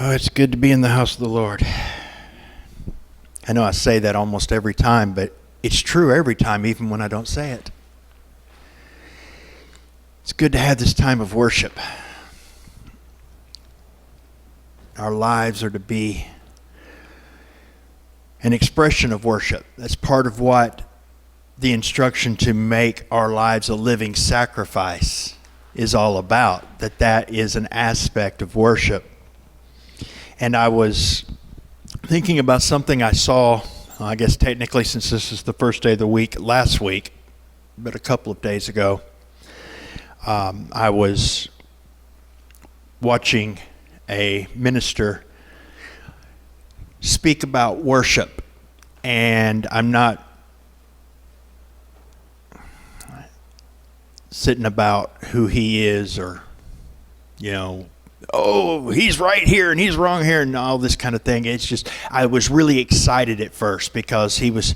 Oh, it's good to be in the house of the Lord. I know I say that almost every time, but it's true every time, even when I don't say it. It's good to have this time of worship. Our lives are to be an expression of worship. That's part of what the instruction to make our lives a living sacrifice is all about, that is an aspect of worship. And I was thinking about something I saw, I guess technically since this is the first day of the week, last week, but a couple of days ago. I was watching a minister speak about worship, and I'm not sitting about who he is or, oh, he's right here and he's wrong here and all this kind of thing. It's just, I was really excited at first because he was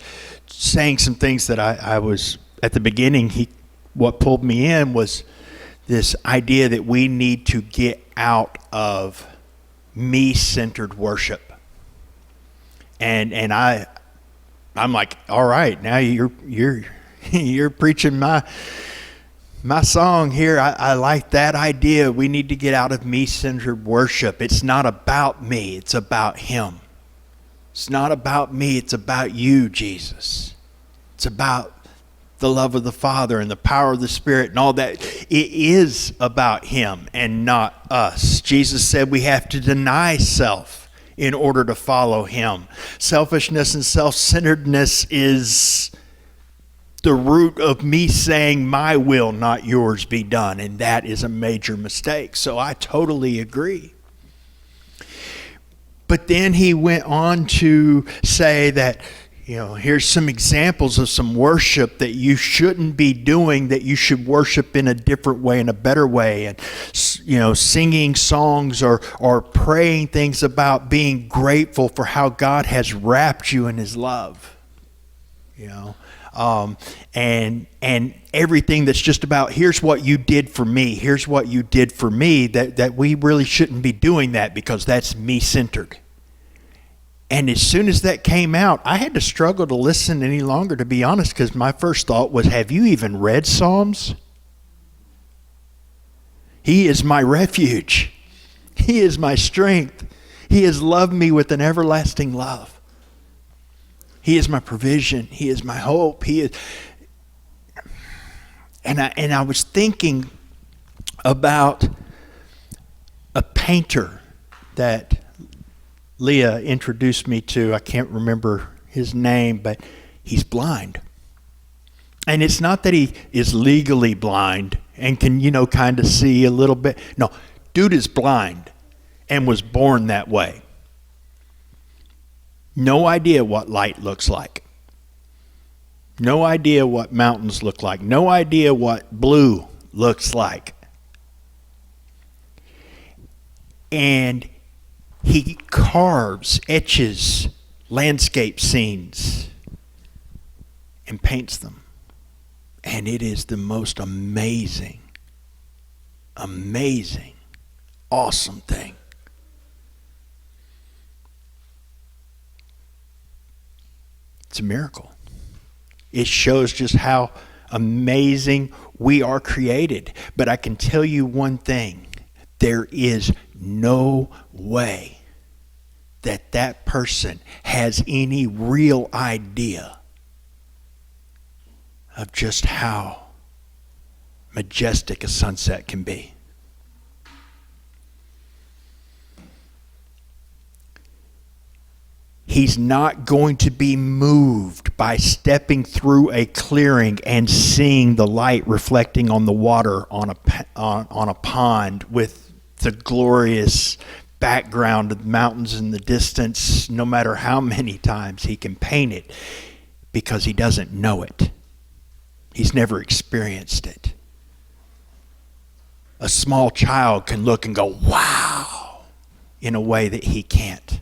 saying some things that I was, at the beginning, what pulled me in was this idea that we need to get out of me-centered worship. And I'm like, all right, now you're preaching my song here. I like that idea. We need to get out of me-centered worship. It's not about me. It's about him. It's not about me. It's about you, Jesus. It's about the love of the Father and the power of the Spirit and all that. It is about him and not us. Jesus said we have to deny self in order to follow him. Selfishness and self-centeredness is the root of me saying my will, not yours, be done. And that is a major mistake. So I totally agree. But then he went on to say that, here's some examples of some worship that you shouldn't be doing, that you should worship in a different way, in a better way. And, singing songs or praying things about being grateful for how God has wrapped you in his love. And everything that's just about, here's what you did for me. Here's what you did for me, that we really shouldn't be doing that because that's me-centered. And as soon as that came out, I had to struggle to listen any longer, to be honest, because my first thought was, have you even read Psalms? He is my refuge. He is my strength. He has loved me with an everlasting love. He is my provision. He is my hope. He is. And I was thinking about a painter that Leah introduced me to. I can't remember his name, but he's blind. And it's not that he is legally blind and can, kind of see a little bit. No, dude is blind and was born that way. No idea what light looks like. No idea what mountains look like. No idea what blue looks like. And he carves, etches landscape scenes and paints them. And it is the most amazing, awesome thing. It's a miracle. It shows just how amazing we are created. But I can tell you one thing. There is no way that person has any real idea of just how majestic a sunset can be. He's not going to be moved by stepping through a clearing and seeing the light reflecting on the water on a pond with the glorious background of the mountains in the distance, no matter how many times he can paint it, because he doesn't know it. He's never experienced it. A small child can look and go, wow, in a way that he can't.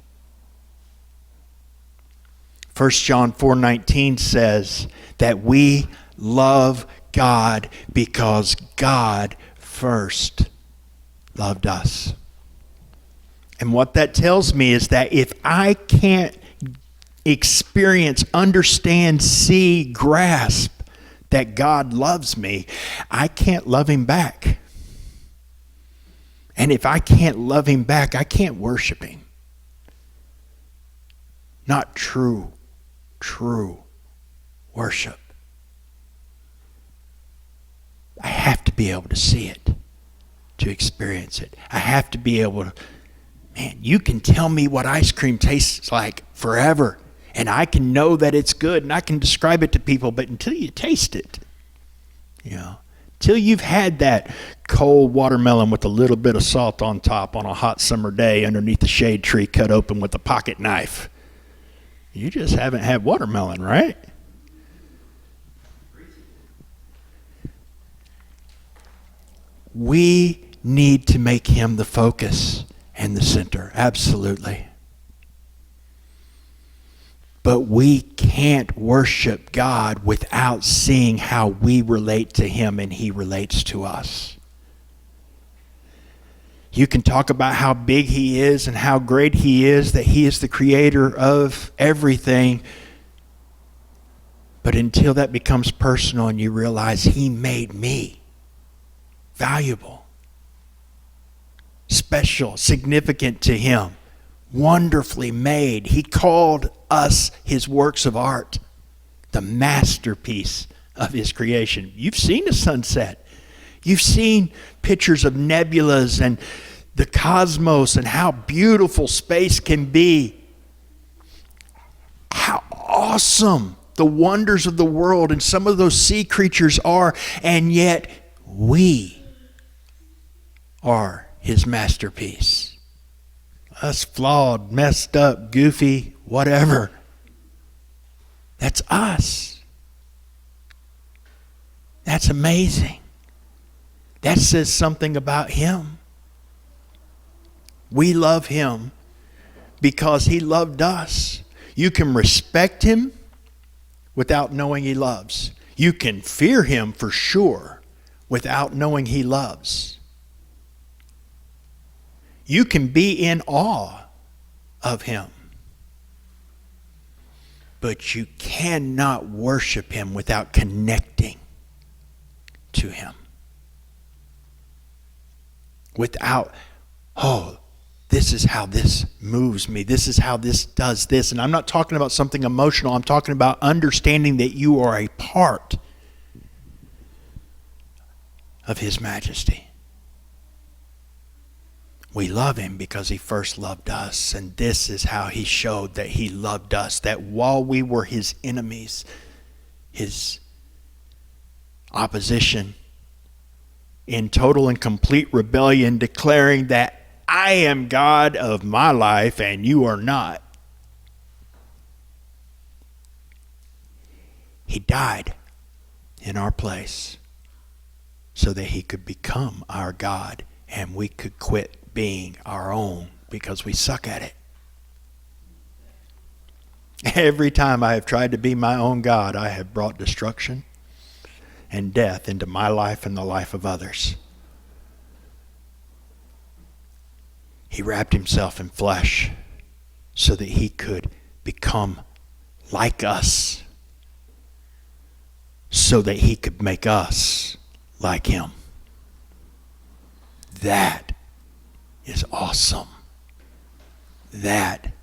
1 John 4:19 says that we love God because God first loved us. And what that tells me is that if I can't experience, understand, see, grasp that God loves me, I can't love him back. And if I can't love him back, I can't worship him. Not true worship. I have to be able to see it, to experience it. I have to be able to, man, you can tell me what ice cream tastes like forever, and I can know that it's good, and I can describe it to people, but until you taste it, until you've had that cold watermelon with a little bit of salt on top on a hot summer day underneath the shade tree cut open with a pocket knife, you just haven't had watermelon, right? We need to make him the focus and the center, absolutely. But we can't worship God without seeing how we relate to him and he relates to us. You can talk about how big he is and how great he is, that he is the creator of everything. But until that becomes personal and you realize he made me valuable, special, significant to him, wonderfully made. He called us his works of art, the masterpiece of his creation. You've seen a sunset. You've seen pictures of nebulas and the cosmos and how beautiful space can be. How awesome the wonders of the world and some of those sea creatures are, and yet we are his masterpiece. Us flawed, messed up, goofy, whatever. That's us. That's amazing. That says something about him. We love him because he loved us. You can respect him without knowing he loves. You can fear him for sure without knowing he loves. You can be in awe of him. But you cannot worship him without connecting to him. Without, this is how this moves me. This is how this does this. And I'm not talking about something emotional. I'm talking about understanding that you are a part of his majesty. We love him because he first loved us. And this is how he showed that he loved us. That while we were his enemies, his opposition, in total and complete rebellion, declaring that I am God of my life and you are not. He died in our place so that he could become our God and we could quit being our own because we suck at it. Every time I have tried to be my own God, I have brought destruction and death into my life and the life of others. He wrapped himself in flesh so that he could become like us, so that he could make us like him. That is awesome. That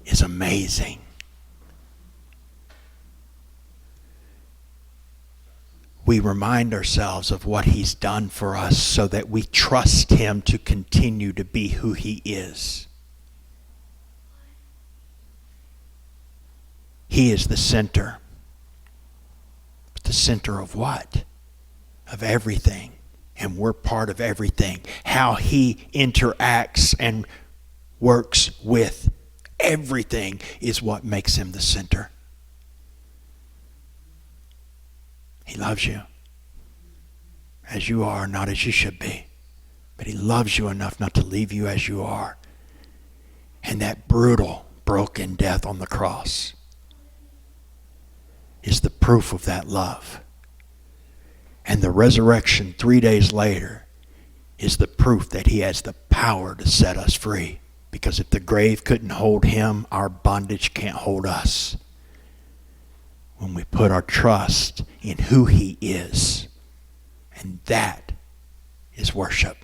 is amazing. We remind ourselves of what he's done for us so that we trust him to continue to be who he is. He is the center. But the center of what? Of everything. And we're part of everything. How he interacts and works with everything is what makes him the center. He loves you as you are, not as you should be. But he loves you enough not to leave you as you are. And that brutal, broken death on the cross is the proof of that love. And the resurrection 3 days later is the proof that he has the power to set us free Because if the grave couldn't hold him, our bondage can't hold us. When we put our trust in who he is. And that is worship.